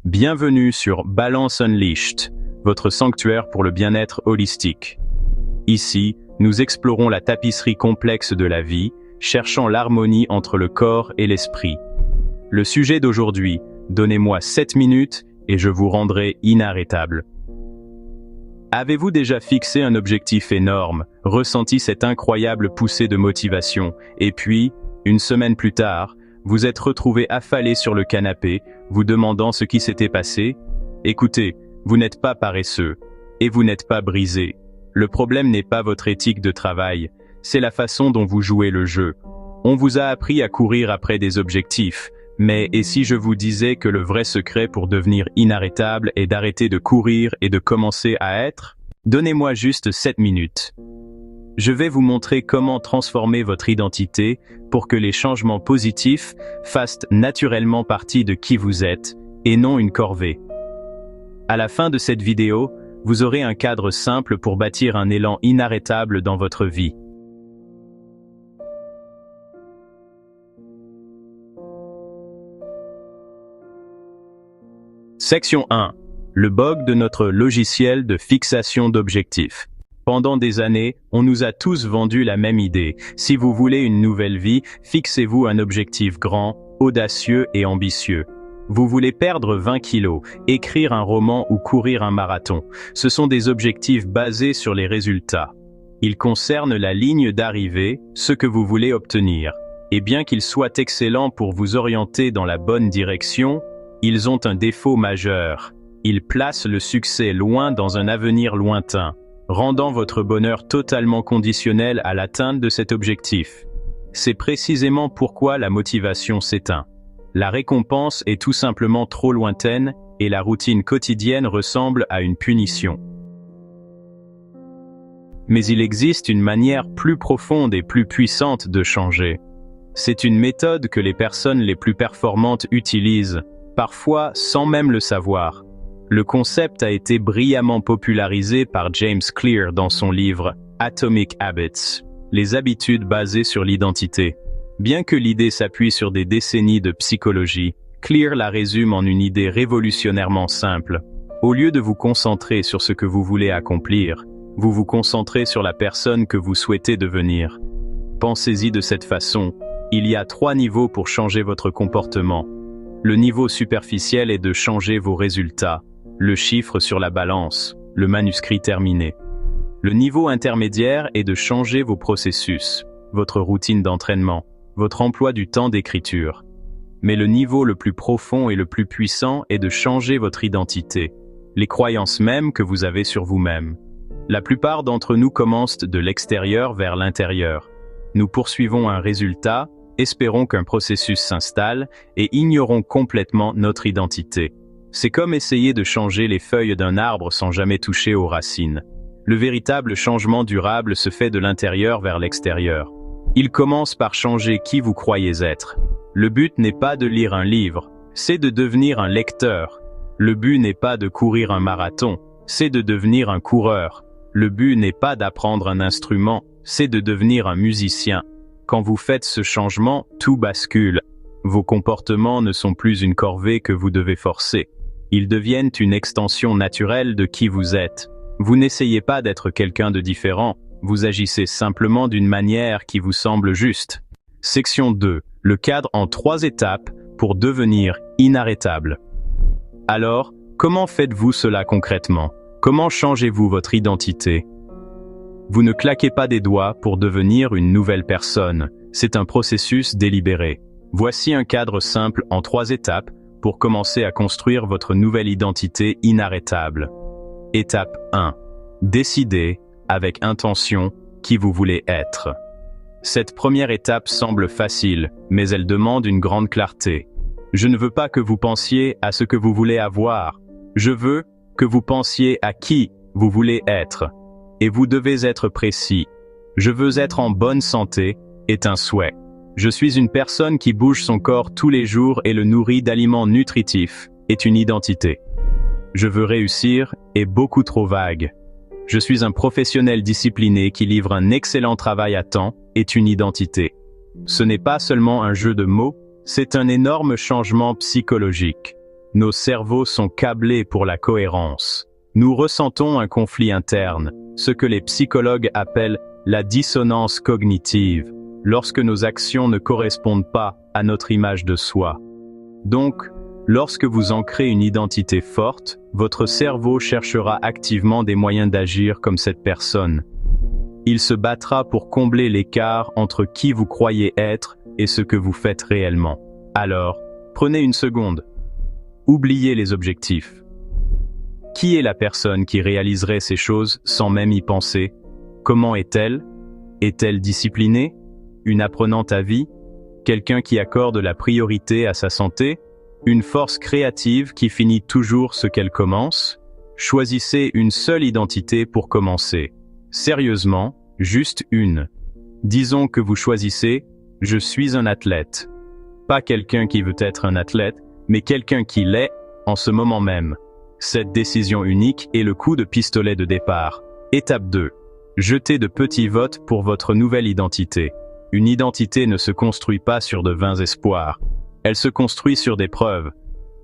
Bienvenue sur Balance Unleashed, votre sanctuaire pour le bien-être holistique. Ici, nous explorons la tapisserie complexe de la vie, cherchant l'harmonie entre le corps et l'esprit. Le sujet d'aujourd'hui, donnez-moi 7 minutes et je vous rendrai inarrêtable. Avez-vous déjà fixé un objectif énorme, ressenti cette incroyable poussée de motivation, et puis, une semaine plus tard, vous êtes retrouvé affalé sur le canapé, vous demandant ce qui s'était passé? Écoutez, vous n'êtes pas paresseux, et vous n'êtes pas brisé. Le problème n'est pas votre éthique de travail, c'est la façon dont vous jouez le jeu. On vous a appris à courir après des objectifs, mais et si je vous disais que le vrai secret pour devenir inarrêtable est d'arrêter de courir et de commencer à être? Donnez-moi juste 7 minutes. Je vais vous montrer comment transformer votre identité pour que les changements positifs fassent naturellement partie de qui vous êtes, et non une corvée. À la fin de cette vidéo, vous aurez un cadre simple pour bâtir un élan inarrêtable dans votre vie. Section 1. Le bug de notre logiciel de fixation d'objectifs. Pendant des années, on nous a tous vendu la même idée. Si vous voulez une nouvelle vie, fixez-vous un objectif grand, audacieux et ambitieux. Vous voulez perdre 20 kilos, écrire un roman ou courir un marathon. Ce sont des objectifs basés sur les résultats. Ils concernent la ligne d'arrivée, ce que vous voulez obtenir. Et bien qu'ils soient excellents pour vous orienter dans la bonne direction, ils ont un défaut majeur. Ils placent le succès loin dans un avenir lointain, rendant votre bonheur totalement conditionnel à l'atteinte de cet objectif. C'est précisément pourquoi la motivation s'éteint. La récompense est tout simplement trop lointaine et la routine quotidienne ressemble à une punition. Mais il existe une manière plus profonde et plus puissante de changer. C'est une méthode que les personnes les plus performantes utilisent, parfois sans même le savoir. Le concept a été brillamment popularisé par James Clear dans son livre Atomic Habits, les habitudes basées sur l'identité. Bien que l'idée s'appuie sur des décennies de psychologie, Clear la résume en une idée révolutionnairement simple. Au lieu de vous concentrer sur ce que vous voulez accomplir, vous vous concentrez sur la personne que vous souhaitez devenir. Pensez-y de cette façon, il y a 3 niveaux pour changer votre comportement. Le niveau superficiel est de changer vos résultats, le chiffre sur la balance, le manuscrit terminé. Le niveau intermédiaire est de changer vos processus, votre routine d'entraînement, votre emploi du temps d'écriture. Mais le niveau le plus profond et le plus puissant est de changer votre identité, les croyances mêmes que vous avez sur vous-même. La plupart d'entre nous commencent de l'extérieur vers l'intérieur. Nous poursuivons un résultat, espérons qu'un processus s'installe et ignorons complètement notre identité. C'est comme essayer de changer les feuilles d'un arbre sans jamais toucher aux racines. Le véritable changement durable se fait de l'intérieur vers l'extérieur. Il commence par changer qui vous croyez être. Le but n'est pas de lire un livre, c'est de devenir un lecteur. Le but n'est pas de courir un marathon, c'est de devenir un coureur. Le but n'est pas d'apprendre un instrument, c'est de devenir un musicien. Quand vous faites ce changement, tout bascule. Vos comportements ne sont plus une corvée que vous devez forcer. Ils deviennent une extension naturelle de qui vous êtes. Vous n'essayez pas d'être quelqu'un de différent, vous agissez simplement d'une manière qui vous semble juste. Section 2. Le cadre en 3 étapes pour devenir inarrêtable. Alors, comment faites-vous cela concrètement? Comment changez-vous votre identité? Vous ne claquez pas des doigts pour devenir une nouvelle personne, c'est un processus délibéré. Voici un cadre simple en 3 étapes pour commencer à construire votre nouvelle identité inarrêtable. Étape 1. Décidez, avec intention, qui vous voulez être. Cette première étape semble facile, mais elle demande une grande clarté. Je ne veux pas que vous pensiez à ce que vous voulez avoir. Je veux que vous pensiez à qui vous voulez être. Et vous devez être précis. Je veux être en bonne santé est un souhait. Je suis une personne qui bouge son corps tous les jours et le nourrit d'aliments nutritifs est une identité. Je veux réussir est beaucoup trop vague. Je suis un professionnel discipliné qui livre un excellent travail à temps est une identité. Ce n'est pas seulement un jeu de mots, c'est un énorme changement psychologique. Nos cerveaux sont câblés pour la cohérence. Nous ressentons un conflit interne, ce que les psychologues appellent la dissonance cognitive, lorsque nos actions ne correspondent pas à notre image de soi. Donc, lorsque vous ancrez une identité forte, votre cerveau cherchera activement des moyens d'agir comme cette personne. Il se battra pour combler l'écart entre qui vous croyez être et ce que vous faites réellement. Alors, prenez une seconde. Oubliez les objectifs. Qui est la personne qui réaliserait ces choses sans même y penser? Comment est-elle? Est-elle disciplinée? Une apprenante à vie? Quelqu'un qui accorde la priorité à sa santé? Une force créative qui finit toujours ce qu'elle commence? Choisissez une seule identité pour commencer. Sérieusement, juste une. Disons que vous choisissez « Je suis un athlète ». Pas quelqu'un qui veut être un athlète, mais quelqu'un qui l'est en ce moment même. Cette décision unique est le coup de pistolet de départ. Étape 2. Jetez de petits votes pour votre nouvelle identité. Une identité ne se construit pas sur de vains espoirs. Elle se construit sur des preuves.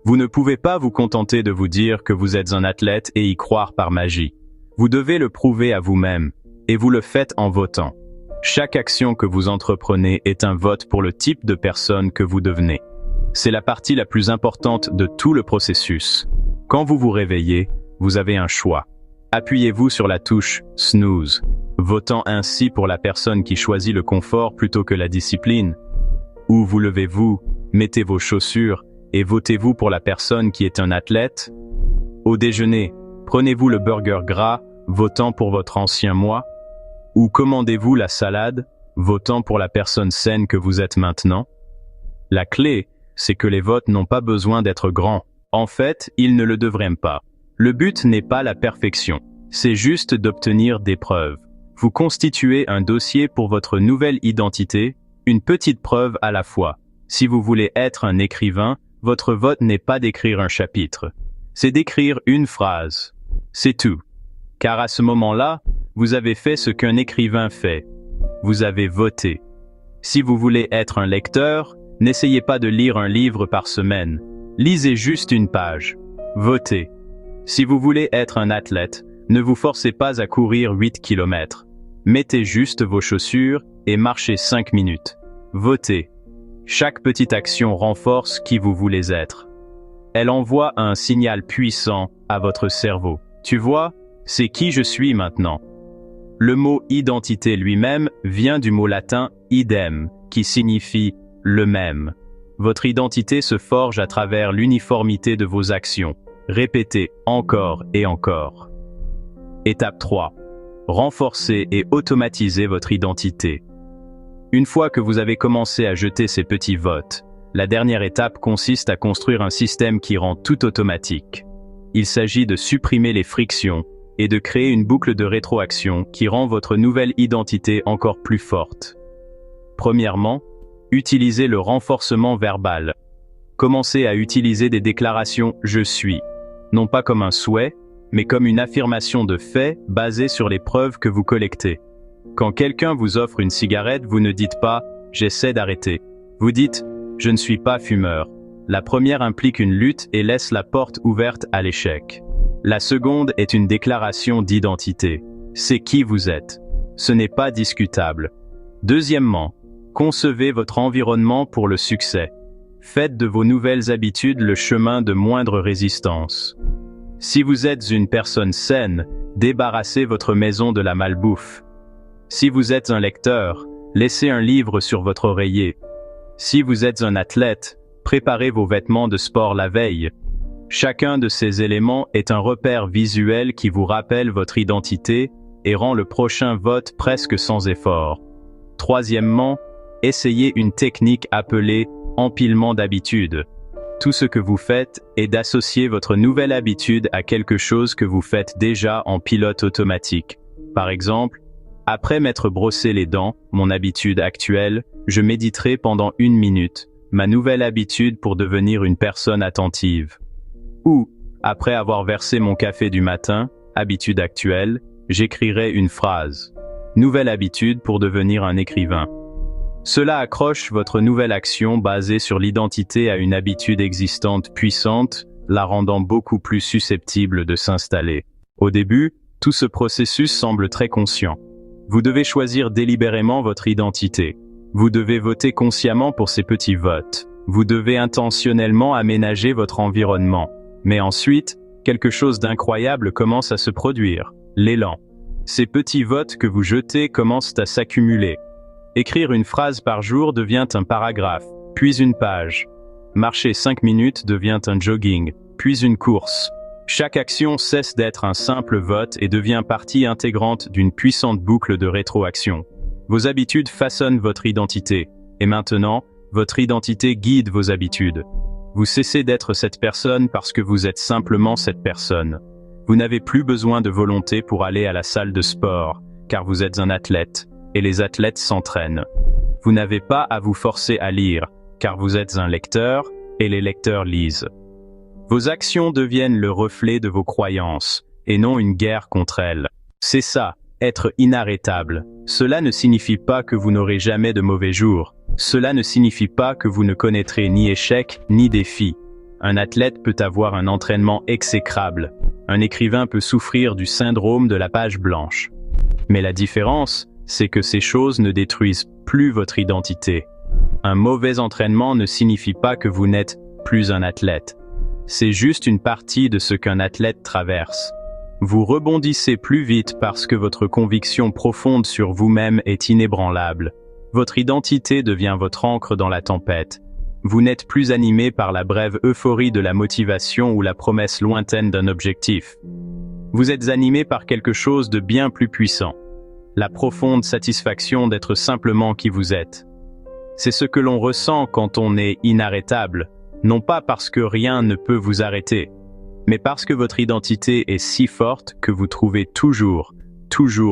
Vous ne pouvez pas vous contenter de vous dire que vous êtes un athlète et y croire par magie. Vous devez le prouver à vous-même, et vous le faites en votant. Chaque action que vous entreprenez est un vote pour le type de personne que vous devenez. C'est la partie la plus importante de tout le processus. Quand vous vous réveillez, vous avez un choix. Appuyez-vous sur la touche « Snooze », votant ainsi pour la personne qui choisit le confort plutôt que la discipline. Ou vous levez-vous, mettez vos chaussures et votez-vous pour la personne qui est un athlète. Au déjeuner, prenez-vous le burger gras, votant pour votre ancien moi. Ou commandez-vous la salade, votant pour la personne saine que vous êtes maintenant. La clé, c'est que les votes n'ont pas besoin d'être grands. En fait, ils ne le devraient pas. Le but n'est pas la perfection, c'est juste d'obtenir des preuves. Vous constituez un dossier pour votre nouvelle identité, une petite preuve à la fois. Si vous voulez être un écrivain, votre vote n'est pas d'écrire un chapitre, c'est d'écrire une phrase. C'est tout. Car à ce moment-là, vous avez fait ce qu'un écrivain fait. Vous avez voté. Si vous voulez être un lecteur, n'essayez pas de lire un livre par semaine. Lisez juste une page. Votez. Si vous voulez être un athlète, ne vous forcez pas à courir 8 km. Mettez juste vos chaussures et marchez 5 minutes. Votez. Chaque petite action renforce qui vous voulez être. Elle envoie un signal puissant à votre cerveau. Tu vois, c'est qui je suis maintenant. Le mot identité lui-même vient du mot latin idem, qui signifie le même. Votre identité se forge à travers l'uniformité de vos actions. Répétez encore et encore. Étape 3. Renforcez et automatisez votre identité. Une fois que vous avez commencé à jeter ces petits votes, la dernière étape consiste à construire un système qui rend tout automatique. Il s'agit de supprimer les frictions et de créer une boucle de rétroaction qui rend votre nouvelle identité encore plus forte. Premièrement, utilisez le renforcement verbal. Commencez à utiliser des déclarations « je suis », non pas comme un souhait, mais comme une affirmation de fait basée sur les preuves que vous collectez. Quand quelqu'un vous offre une cigarette, vous ne dites pas « j'essaie d'arrêter ». Vous dites « je ne suis pas fumeur ». La première implique une lutte et laisse la porte ouverte à l'échec. La seconde est une déclaration d'identité. C'est qui vous êtes. Ce n'est pas discutable. Deuxièmement, concevez votre environnement pour le succès. Faites de vos nouvelles habitudes le chemin de moindre résistance. Si vous êtes une personne saine, débarrassez votre maison de la malbouffe. Si vous êtes un lecteur, laissez un livre sur votre oreiller. Si vous êtes un athlète, préparez vos vêtements de sport la veille. Chacun de ces éléments est un repère visuel qui vous rappelle votre identité et rend le prochain vote presque sans effort. Troisièmement, essayez une technique appelée empilement d'habitudes. Tout ce que vous faites est d'associer votre nouvelle habitude à quelque chose que vous faites déjà en pilote automatique. Par exemple, après m'être brossé les dents, mon habitude actuelle, je méditerai pendant 1 minute, ma nouvelle habitude pour devenir une personne attentive. Ou, après avoir versé mon café du matin, habitude actuelle, j'écrirai une phrase. Nouvelle habitude pour devenir un écrivain. Cela accroche votre nouvelle action basée sur l'identité à une habitude existante puissante la rendant beaucoup plus susceptible de s'installer. Au début, tout ce processus semble très conscient. Vous devez choisir délibérément votre identité. Vous devez voter consciemment pour ces petits votes. Vous devez intentionnellement aménager votre environnement. Mais ensuite, quelque chose d'incroyable commence à se produire, l'élan. Ces petits votes que vous jetez commencent à s'accumuler. Écrire une phrase par jour devient un paragraphe, puis une page. Marcher 5 minutes devient un jogging, puis une course. Chaque action cesse d'être un simple vote et devient partie intégrante d'une puissante boucle de rétroaction. Vos habitudes façonnent votre identité, et maintenant, votre identité guide vos habitudes. Vous cessez d'être cette personne parce que vous êtes simplement cette personne. Vous n'avez plus besoin de volonté pour aller à la salle de sport, car vous êtes un athlète, et les athlètes s'entraînent. Vous n'avez pas à vous forcer à lire, car vous êtes un lecteur, et les lecteurs lisent. Vos actions deviennent le reflet de vos croyances, et non une guerre contre elles. C'est ça, être inarrêtable. Cela ne signifie pas que vous n'aurez jamais de mauvais jours. Cela ne signifie pas que vous ne connaîtrez ni échecs, ni défis. Un athlète peut avoir un entraînement exécrable. Un écrivain peut souffrir du syndrome de la page blanche. Mais la différence, c'est que ces choses ne détruisent plus votre identité. Un mauvais entraînement ne signifie pas que vous n'êtes plus un athlète. C'est juste une partie de ce qu'un athlète traverse. Vous rebondissez plus vite parce que votre conviction profonde sur vous-même est inébranlable. Votre identité devient votre ancre dans la tempête. Vous n'êtes plus animé par la brève euphorie de la motivation ou la promesse lointaine d'un objectif. Vous êtes animé par quelque chose de bien plus puissant. La profonde satisfaction d'être simplement qui vous êtes. C'est ce que l'on ressent quand on est inarrêtable, non pas parce que rien ne peut vous arrêter, mais parce que votre identité est si forte que vous trouvez toujours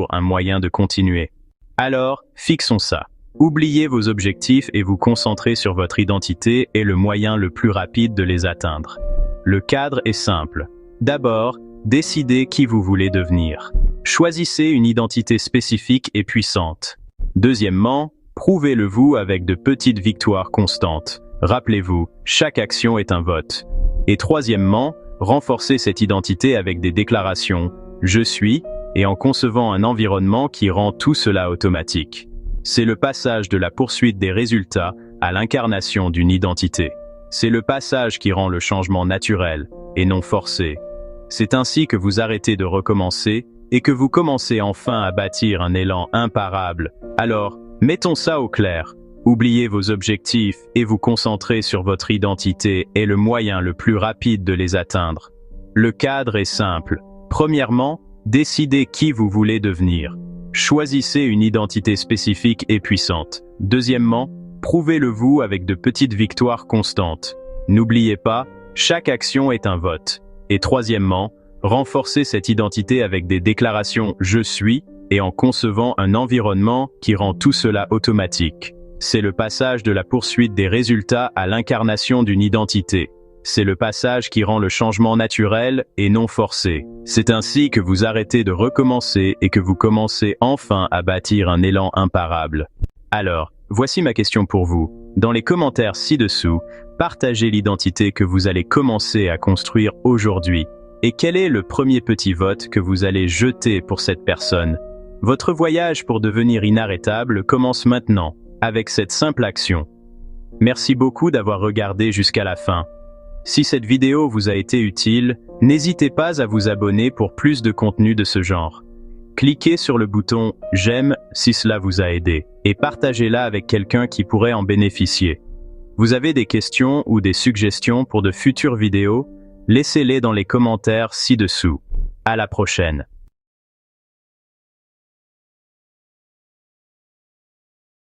un moyen de continuer. Alors, fixons ça. Oubliez vos objectifs et vous concentrez sur votre identité est le moyen le plus rapide de les atteindre. Le cadre est simple. D'abord, décidez qui vous voulez devenir. Choisissez une identité spécifique et puissante. Deuxièmement, prouvez-le vous avec de petites victoires constantes. Rappelez-vous, chaque action est un vote. Et troisièmement, renforcez cette identité avec des déclarations « Je suis » et en concevant un environnement qui rend tout cela automatique. C'est le passage de la poursuite des résultats à l'incarnation d'une identité. C'est le passage qui rend le changement naturel et non forcé. C'est ainsi que vous arrêtez de recommencer et que vous commencez enfin à bâtir un élan imparable. Alors, mettons ça au clair. Oubliez vos objectifs et vous concentrez sur votre identité est le moyen le plus rapide de les atteindre. Le cadre est simple. Premièrement, décidez qui vous voulez devenir. Choisissez une identité spécifique et puissante. Deuxièmement, prouvez-le vous avec de petites victoires constantes. N'oubliez pas, chaque action est un vote. Et troisièmement, renforcez cette identité avec des déclarations « Je suis » et en concevant un environnement qui rend tout cela automatique. C'est le passage de la poursuite des résultats à l'incarnation d'une identité. C'est le passage qui rend le changement naturel et non forcé. C'est ainsi que vous arrêtez de recommencer et que vous commencez enfin à bâtir un élan imparable. Alors, voici ma question pour vous. Dans les commentaires ci-dessous, partagez l'identité que vous allez commencer à construire aujourd'hui. Et quel est le premier petit vote que vous allez jeter pour cette personne? Votre voyage pour devenir inarrêtable commence maintenant, avec cette simple action. Merci beaucoup d'avoir regardé jusqu'à la fin. Si cette vidéo vous a été utile, n'hésitez pas à vous abonner pour plus de contenu de ce genre. Cliquez sur le bouton « J'aime » si cela vous a aidé, et partagez-la avec quelqu'un qui pourrait en bénéficier. Vous avez des questions ou des suggestions pour de futures vidéos? Laissez-les dans les commentaires ci-dessous. À la prochaine.